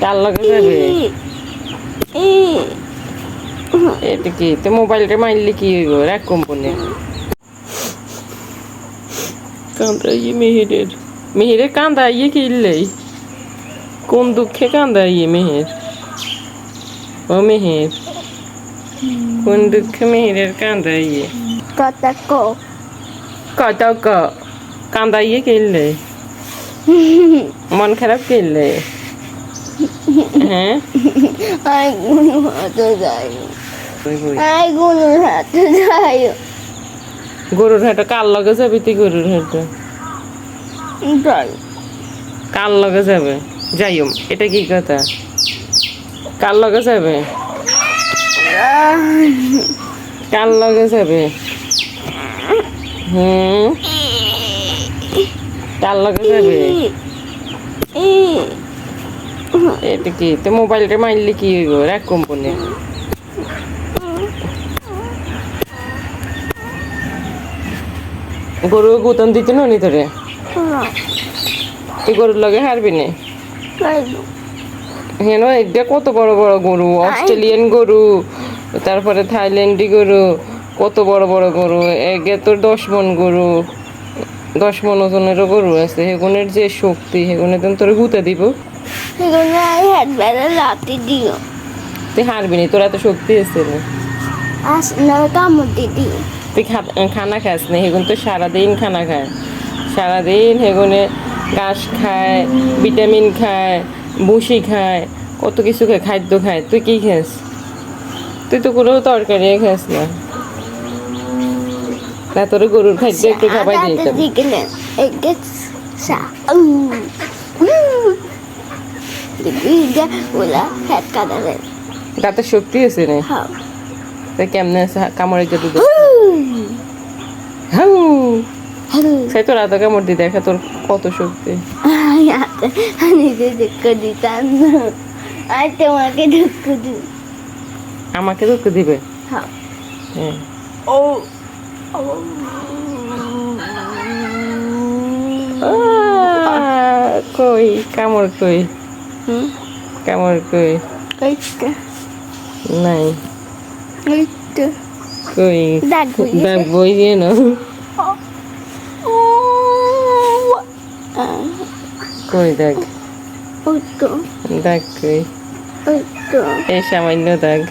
কার লগে যাবে? এটা কি তো মোবাইলটা মারলে কি হইব? রাখ কোম্পানি কান্দাইয়ে মেহেরের কান্দাইয়ে কিনলেই কোন দুঃখে কান্দাইয়ে মেহের? ও মেহের কোন দুঃখে মেহেরের কান্দাইয়ে? কত কান্দাইয়ে কিনলে মন খারাপ কিনলে? হ্যাঁ গরুর হাটে কার লগে যাবি তুই? গরুর হাটে কার লগে যাবে? যাইম, এটা কি কথা? কার লগে যাবে? কার লগে যাবে? কার লগে যাবে? এটা কি তো মোবাইলটা মারলে কি হইব? রাখ কোম্পানি গরু গুতন দিতে নি তোরে? তুই গরুর লগে হারবি না? হেন এটা কত বড় বড় গরু, অস্ট্রেলিয়ান গরু, তারপরে থাইল্যান্ডি গরু, কত বড় বড় গরু। এগে তোর 10 মন গরু, 10 মন ওজনেরও গরু আছে। হেগুনের যে শক্তি, হেগুনে তো তোর গুতে দিব। তুই হারবি না, তোর এত শক্তি আছে না? তুই খানা খাস না, হেগুন তো সারাদিন খানা খায়। সারাদিন হেগুনে ঘাস খায়, ভিটামিন খায়, ভুসি খায়, কত কিছু খায়, খাদ্য খায়। তুই কি খাস? তুই তো কোনো তরকারি খাস না। না তোর গরুর খাদ্য একটু খাবাই দিতাম। তাতে শক্তি আছে না? তাই কেমনে আছে কামড়ে যদি সেই তোর এত কামড় দি, দেখা তোর কত শক্তি। আমাকে দুঃখ দিবে? হ্যাঁ কই কামড় কই? কামড় কই? নাই কই? দাগ বই দিয়ে না? কই দাগ? দাগ কই? এই সামান্য দাগ।